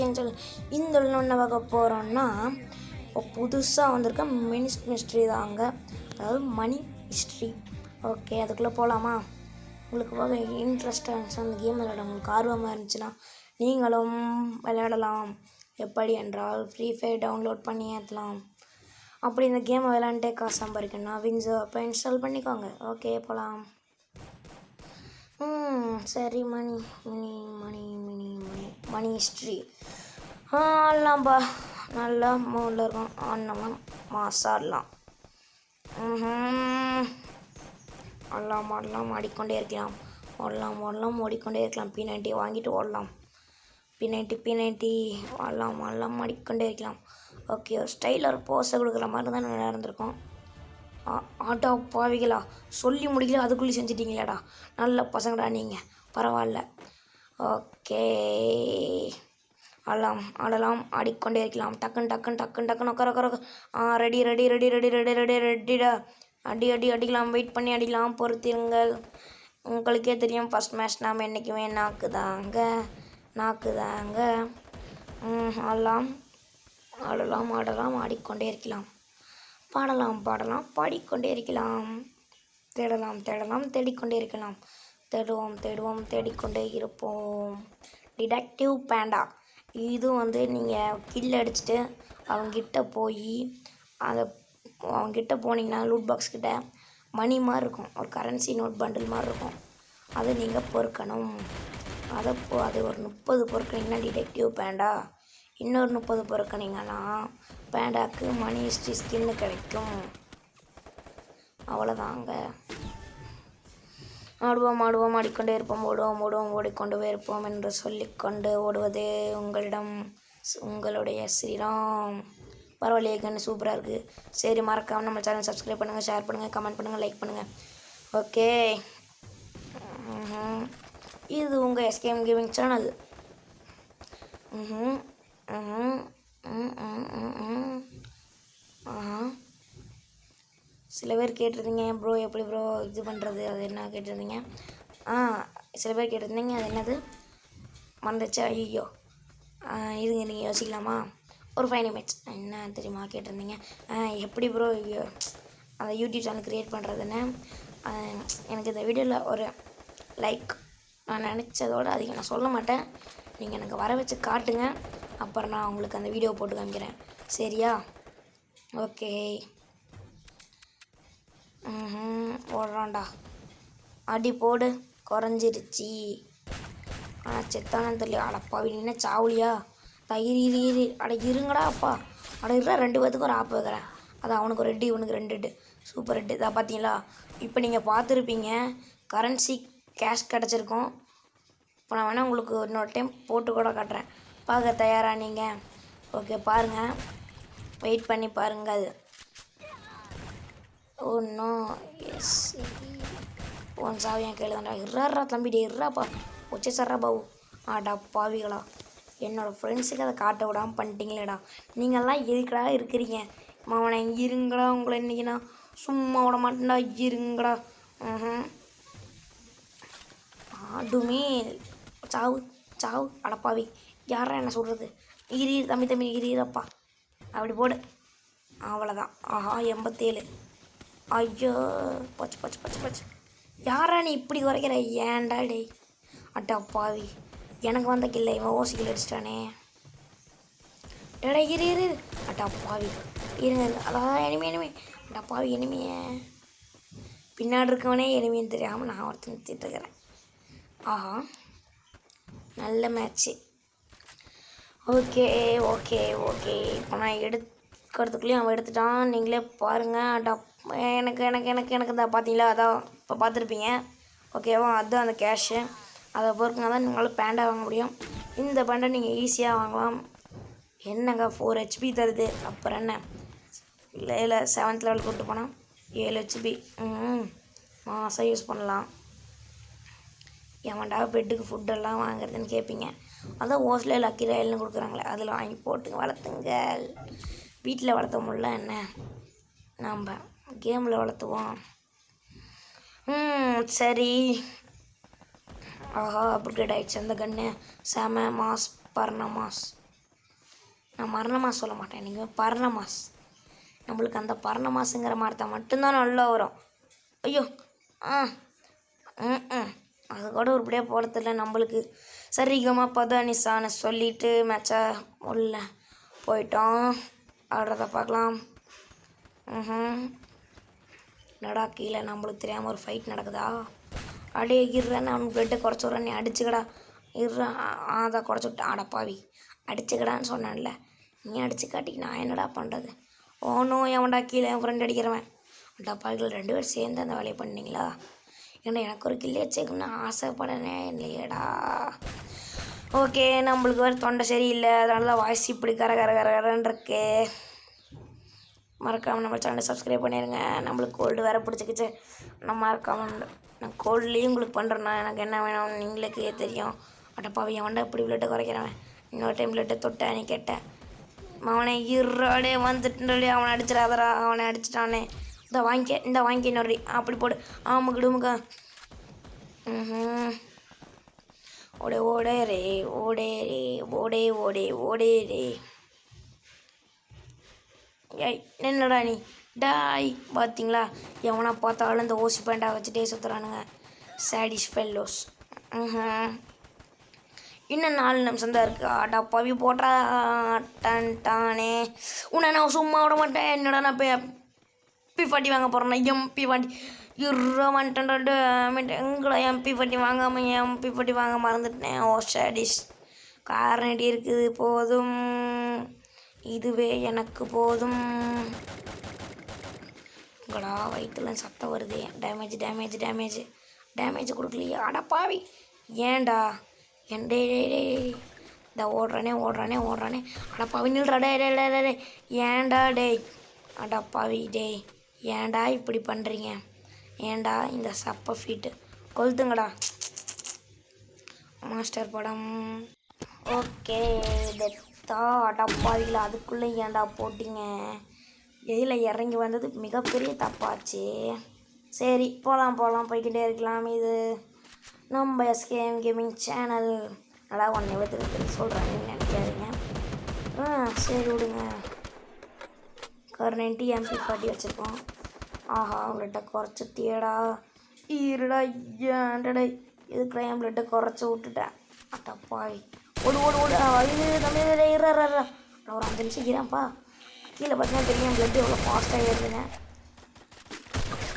எஸ்கேன்னு சொல்லி இந்த என்ன பார்க்க போகிறோன்னா இப்போ புதுசாக வந்திருக்க மிஸ்ட்ரி தாங்க, அதாவது மணி ஹிஸ்ட்ரி. ஓகே, அதுக்குள்ளே போகலாமா? உங்களுக்கு போக இன்ட்ரெஸ்டாக இருந்துச்சுன்னா அந்த கேம் விளையாட உங்களுக்கு ஆர்வமாக இருந்துச்சுன்னா நீங்களும் விளையாடலாம். எப்படி என்றால் ஃப்ரீ ஃபயர் டவுன்லோட் பண்ணி ஏற்றலாம். அப்படி இந்த கேமை விளையாண்டே காசு சம்பாதிக்கணும்னா வின்ஸோ அப்போ இன்ஸ்டால் பண்ணிக்கோங்க. ஓகே, போகலாம். சரி, மணி மினி மணி மினி மணி மணி ஹிஸ்ட்ரி ஆடலாம்ப்பா. நல்லா மூடில் இருக்கும், ஆடலாம், மாசாடலாம். ஆடலாம் ஆடிக்கொண்டே இருக்கலாம். ஓடலாம் ஓடிக்கொண்டே இருக்கலாம். P90 வாங்கிட்டு ஓடலாம். P90 ஆடலாம் ஆடிக்கொண்டே இருக்கலாம். ஓகே, ஒரு ஸ்டைலில் ஒரு போஸை கொடுக்குற மாதிரி தான் நல்லா இருந்திருக்கும். ஆட்டோ பாவிகளா, சொல்லி முடிக்கல அதுக்குள்ளே செஞ்சிட்டிங்களாடா. நல்ல பசங்கடா நீங்கள், பரவாயில்ல. ஓகே, ஆடலாம் ஆடிக்கொண்டே இருக்கலாம். டக்குன்னு உட்கார. ரெடிடா. அடிக்கலாம், வெயிட் பண்ணி அடிக்கலாம், பொறுத்திருங்கள். உங்களுக்கே தெரியும் ஃபஸ்ட் மேட்ச் நாம் என்றைக்குமே நாக்கு தாங்க. ஆடலாம் ஆடிக்கொண்டே இருக்கலாம். பாடலாம் பாடிக்கொண்டே இருக்கலாம். தேடலாம் தேடிக்கொண்டே இருக்கலாம். தேடுவோம் தேடிக்கொண்டே இருப்போம். டிடெக்டிவ் பேண்டா, இது நீங்கள் கில் அடிச்சுட்டு அவங்ககிட்ட போனீங்கன்னா லூட் பாக்ஸ் கிட்ட மணி மாதிரி இருக்கும், ஒரு கரன்சி நோட் பண்டில் மாதிரி இருக்கும். அதை நீங்கள் பொறுக்கணும். அது ஒரு 30 பொறுக்கினீங்கன்னா டிடெக்டிவ் பேண்டா, இன்னொரு 30 பொறுக்கினீங்கன்னா பேண்டாக்கு மணி ஹிஸ்ட்ரி ஸ்கின்னு கிடைக்கும். அவ்வளோதாங்க. ஆடுவோம் ஆடிக்கொண்டே இருப்போம். ஓடுவோம் ஓடிக்கொண்டே இருப்போம் என்று சொல்லிக்கொண்டு ஓடுவதே உங்களுடைய ஸ்ரீராம். பரவாயில்லையே, கண்ணு சூப்பராக இருக்குது. சரி, மறக்காமல் நம்ம சேனல் சப்ஸ்கிரைப் பண்ணுங்கள், ஷேர் பண்ணுங்கள், கமெண்ட் பண்ணுங்கள், லைக் பண்ணுங்கள். ஓகே, இது உங்கள் எஸ்கேஎம் கேமிங் சேனல். சில பேர் கேட்டிருந்தீங்க, ப்ரோ எப்படி ப்ரோ இது பண்ணுறது, அது என்ன கேட்டிருந்தீங்க. சில பேர் கேட்டிருந்தீங்க, அது என்னது மறந்துச்சா? ஐயோ, இருங்க நீங்கள் யோசிக்கலாமா? ஒரு 5 நிமிட்ஸ். என்ன தெரியுமா கேட்டிருந்தீங்க, எப்படி ப்ரோ அந்த யூடியூப் சேனல் க்ரியேட் பண்ணுறதுன்னு. எனக்கு இந்த வீடியோவில் ஒரு லைக் நான் நினச்சதோடு அதிகம் நான் சொல்ல மாட்டேன். நீங்கள் எனக்கு வர வச்சு காட்டுங்க, அப்புறம் நான் உங்களுக்கு அந்த வீடியோ போட்டு காமிக்கிறேன். சரியா? ஓகே, ஓடுறான்டா. அடி போடு, குறைஞ்சிருச்சு. செத்தானு தெரியல. அடப்பாவி, என்ன சாவுலியா? இரு இருங்கடா அப்பா. இருடா, 2 பேத்துக்கும் ஒரு ஆப்பு வைக்கிறேன். அது அவனுக்கு ஒரு 2, இவனுக்கு 2. சூப்பர் 2. இதை பார்த்தீங்களா? இப்போ நீங்கள் பார்த்துருப்பீங்க, கரன்சி கேஷ் கிடச்சிருக்கோம். இப்போ நான் வேணால் உங்களுக்கு இன்னொரு டைம் போட்டு கூட காட்டுறேன். பார்க்க தயாரா நீங்கள்? ஓகே, பாருங்கள், வெயிட் பண்ணி பாருங்கள். இன்னும் எஸ் ஒன் சாவி என் கையில் தான்டா. இர்றா தம்பிடே, இர்றாப்பா. ஒச்சே சர்றா பாபு. ஆடா பாவிகளா, என்னோடய ஃப்ரெண்ட்ஸுக்கு அதை காட்ட விடாமல் பண்ணிட்டீங்களேடா. நீங்கள்லாம் எதுக்கடா இருக்கிறீங்க? மாவனை இருங்கடா, உங்களை இன்றைக்கி நான் சும்மா விட மாட்டேன்டா. இருங்கடா. ஆடுமே, சாவு அடப்பாவி. யாரா என்ன சொல்கிறது? இரு தம்பி இருப்பா. அப்படி போடு. அவ்வளோதான். 87. ஐயோ, பச்சு. யாரா நீ இப்படி குறைக்கிற? ஏன்டா டே? அடப்பாவி, எனக்கு வந்த கில்லை இவன் ஓசிக்கில் அடிச்சிட்டானே. டேடா இரு. அடப்பாவி, இருங்க. அதான் எனிமே. அடப்பாவி, எனிமையை பின்னாடி இருக்கவனே எனிமின்னு தெரியாமல் நான் ஒருத்தன் நிறுத்திட்டுருக்கிறேன். நல்ல மேட்ச்சு. ஓகே. இப்போ நான் எடுக்கிறதுக்குள்ளேயும் அவன் எடுத்துட்டான். நீங்களே பாருங்கள். எனக்கு தான் பார்த்தீங்களா? அதான் இப்போ பார்த்துருப்பீங்க. ஓகேவா? அதுதான் அந்த கேஷு. அதை பொறுக்குங்க தான் நீங்களால் பேண்டா வாங்க முடியும். இந்த பேண்டை நீங்கள் ஈஸியாக வாங்கலாம். என்னங்க 4 HP தருது, அப்புறம் என்ன? இல்லை 7th லெவல் கூப்பிட்டு போனால் 7 HP மாதம் யூஸ் பண்ணலாம். எவன்டா பெட்டுக்கு ஃபுட்டெல்லாம் வாங்குறதுன்னு கேட்பீங்க. அதான் ஓஸ்லே லக்கி ரயில்னு கொடுக்குறாங்களே, அதில் வாங்கி போட்டு வளர்த்துங்க. வீட்டில் வளர்த்த முடியல, என்ன நம்ம கேமில் வளர்த்துவோம். சரி. அப்கிரேட் ஆகிடுச்சு அந்த கன்று. செம மாஸ், பர்ண மாஸ். நான் மரணமாஸ் சொல்ல மாட்டேன், நீங்கள் பர்ணமாஸ். நம்மளுக்கு அந்த பர்ணமாஸுங்கிற வார்த்தை மட்டும்தான் நல்லா வரும். ஐயோ அது கூட உருப்படியாக போகிறதில்ல நம்மளுக்கு. சரிகமா பதானிசான்னு சொல்லிவிட்டு மேட்சை உள்ள போயிட்டோம். ஆடுறத பார்க்கலாம். என்னடா கீழே நம்மளுக்கு தெரியாமல் ஒரு ஃபைட் நடக்குதா? அப்படியே இருறேன்னு அவனுக்கு பிளட்டை குறைச்சி விட்றேன், நீ அடிச்சுக்கடா. இருறேன் அதை குறைச்சி விட்டேன். அடப்பாவி அடிச்சுக்கடான்னு சொன்னேன்ல, நீ அடிச்சு காட்டி நான் என்னடா பண்ணுறது? ஓனும் எவன்டா கீழே என் ஃப்ரெண்ட் அடிக்கிறவன். அடப்பாவிகள் 2 பேர் சேர்ந்து அந்த வேலையை பண்ணிங்களா? ஏன்னா எனக்கு ஒரு கில்லே வச்சுக்கணும்னு ஆசைப்படனே இல்லையடா. ஓகே, நம்மளுக்கு வேறு தொண்டை சரியில்லை, அதனால தான் வாய்ஸ் இப்படி கரன்னு இருக்கு. மறக்காமல் நம்ம சேனலை சப்ஸ்கிரைப் பண்ணிடுங்க. நம்மளுக்கு கோல்டு வேறு பிடிச்சிக்கிச்சு. நான் மறக்காமல் நான் கோல்ட்லேயும் உங்களுக்கு பண்ணுறேன்னா எனக்கு என்ன வேணும் நீங்களுக்கே தெரியும். அடப்பாவி அவன்டா இப்படி பிளட்டை குறைக்கிறவன். இன்னொரு டைம் பிளட்டை தொட்டேன் நீ கேட்டேன். அவனை இருடே வந்துட்டு அவனை அடிச்சிடாதரா. அவனை அடிச்சிட்டானே. இந்த வாங்கிக்க இன்னொரு அப்படி போடு. ஆமுக்குடுமுக்கா. ஓடே ரே ஓடே. ஏய் என்னடா நீ டாய் பார்த்தீங்களா? எவனா பார்த்தாலும் இந்த ஓசி பேண்டா வச்சுட்டே சுற்றுறானுங்க சாடிஷ் ஃபெல்லோஸ். இன்னும் 4 நிமிஷம் தான் இருக்குது. அடப்பாவி போட்டானே உன்னை நான் சும்மா விட மாட்டேன். என்னடா நான் MP40 வாங்க போகிறேன்னா MP40 வந்துட்டேன். எங்களை MP40 வாங்காமல் MP40 வாங்க மறந்துட்டேன். ஓ சாடிஷ் காரணடி இருக்குது. போதும், இதுவே எனக்கு போதும். உங்களா வயிற்றுல சத்தம் வருது. டேமேஜ் கொடுக்கலையே அடப்பாவி. ஏன்டா டே இந்த ஓடுறானே அடப்பாவி நில்றா. டே ஏன்டா டேய் அடப்பாவி டேய் ஏன்டா இப்படி பண்ணுறீங்க? ஏன்டா இந்த சப்ப ஃபீட்டு கொளுத்துங்கடா. மாஸ்டர் படம். ஓகே அடப்பாவில அதுக்குள்ளே ஏன்டா போட்டிங்க? எதில் இறங்கி வந்தது மிகப்பெரிய தப்பாச்சு. சரி போகலாம் போய்கிட்டே இருக்கலாம். இது நம்ம SKM கேமிங் சேனல். நல்லா 1 நிமிடத்துக்கு சொல்கிறேன், நினைக்காதீங்க. சரி விடுங்க. கர்னெண்டி MP40 வச்சுருக்கோம். ஆஹா பிளட்டை குறைச்சிட்டியடா. இருடா ஏன்டடை இதுக்குள்ள என் பிளட்டை குறைச்சி விட்டுட்டேன். அட்டப்பாய் ஓடு தம்பி ஒரு 5 நிமிஷம் இருக்கிறேன்ப்பா. கீழே பார்த்தீங்கன்னா தெரியும் பிளட்டு எவ்வளோ ஃபாஸ்ட்டாக ஏறுதுங்க.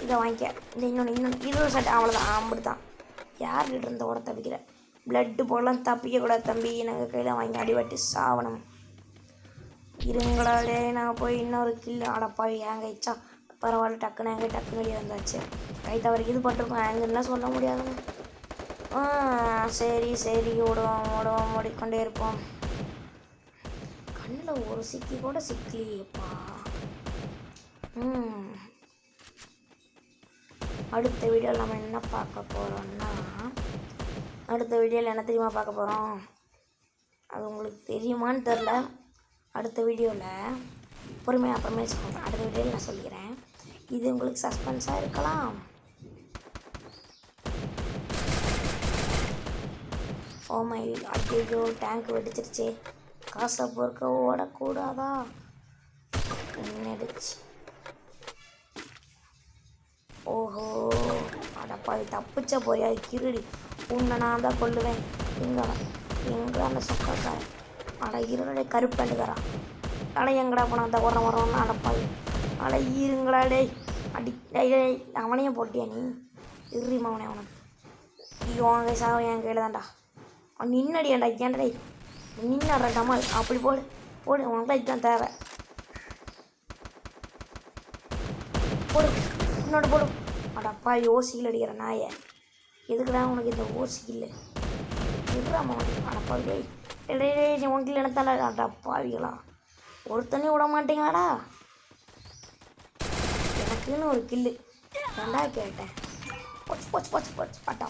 இதை வாங்கிக்க. இந்த இன்னொன்று இது சட்டை அவ்வளோதான். அப்படி தான் யார்கிட்ட இருந்த ஓட தப்பிக்கிற பிளட்டு போடலாம் தப்பிக்கக்கூடாது தம்பி. நாங்கள் கையில் வாங்கி அடிவாட்டி சாவணும். இருங்களாலே நான் போய் இன்னொரு கில்லு. அடப்பாவி ஏங்க இச்சா பரவாயில்ல. டக்குன்னு வெளியே வந்தாச்சு. கை தவறுக்கு இது பட்டிருக்கோம். ஏங்கலாம் சொல்ல முடியாதுங்க. சரி ஓடுவோம் ஓடிக்கொண்டே இருப்போம். கண்ணில் ஒரு சிக்கி கூட சிக்கலையேப்பா. அடுத்த வீடியோவில் நம்ம என்ன பார்க்க போகிறோம்னா, அடுத்த வீடியோவில் என்ன தெரியுமா பார்க்க போகிறோம்? அது உங்களுக்கு தெரியுமான்னு தெரில. அடுத்த வீடியோவில் பொறுமையாக அப்புறமே சொல்கிறேன். அடுத்த வீடியோவில் நான் சொல்லிக்கிறேன். இது உங்களுக்கு சஸ்பென்ஸாக இருக்கலாம். ஓமை ஐயோ டேங்க் வெடிச்சிருச்சு. காசை பொறுக்க ஓடக்கூடாதா? நடிச்சு ஓஹோ அடப்பாவி தப்பிச்ச போறியா கிருடி. உன்னை நான் தான் கொல்லுவேன். எங்கே அந்த சொக்காக்காரன்? அட இருடே கருப்பேண்டுக்காரா. அட எங்கடா போனா அந்த வரோன்னு அடப்பாவி. அட இருங்களா டேய் அடி டேய் அவனையும் போட்டியா நீ? இருமா அவனுக்கு ஐயோ அங்கே சாவ என் கையில் தான்டா. நின்னடியாண்டா ஏன்டா டேய் நின்னாடுற டமால். அப்படி போடு உனக்கு இதுதான் தேவை. போடு இன்னொரு போடு. அடப்பா ஓசிக்கில் அடிக்கிற நாயை. எதுக்குடா உனக்கு இந்த ஓசிக்கில் விடுறாமா? அடப்பா டேய் உனக்கு எனத்தாண்டா. அடப்பாவிகளா ஒருத்தனையும் விட மாட்டீங்களாடா. எனக்குன்னு ஒரு கில்லு ரெண்டா கேட்டேன். போச்சு அட்டா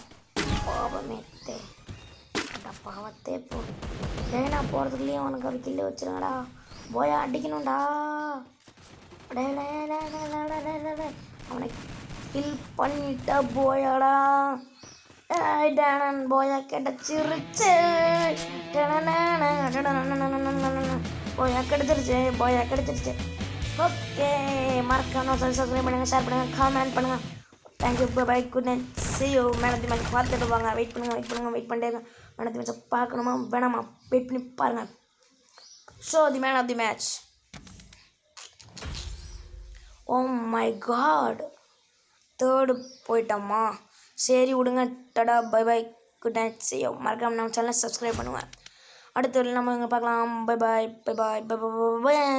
பாவமேத்தே. அட்டா பாவத்தே போ. டேய் நான் போகிறதுக்குள்ளேயே உனக்கு ஒரு கில்லு வச்சுருங்கடா. போயா அடிக்கணும்டா. அவனை கில் பண்ணிட்டா போயாடா. போயா கிடச்சிருச்சு. போயா கிடைச்சிருச்சு. ஓகே, மறக்காம சப்ஸ்கிரைப் பண்ணுங்கள், ஷேர் பண்ணுங்கள், கமெண்ட் பண்ணுங்கள். Thank you, bye, good night, see you. Man of the match பார்த்துட்டு வாங்க. வெயிட் பண்ணிட்டே இருங்க. மேன் ஆஃப் தி மேட்ச்சை பார்க்கணுமா வேணாமா? வெயிட் பண்ணி பாருங்கள். Show the man of the match. Oh my God, third போயிட்டோமா? சரி விடுங்க. Tata, bye, good night, see you. மறக்காம நம்ம சேனலை சப்ஸ்கிரைப் பண்ணுவேன். அடுத்த நம்ம பார்க்கலாம். பை.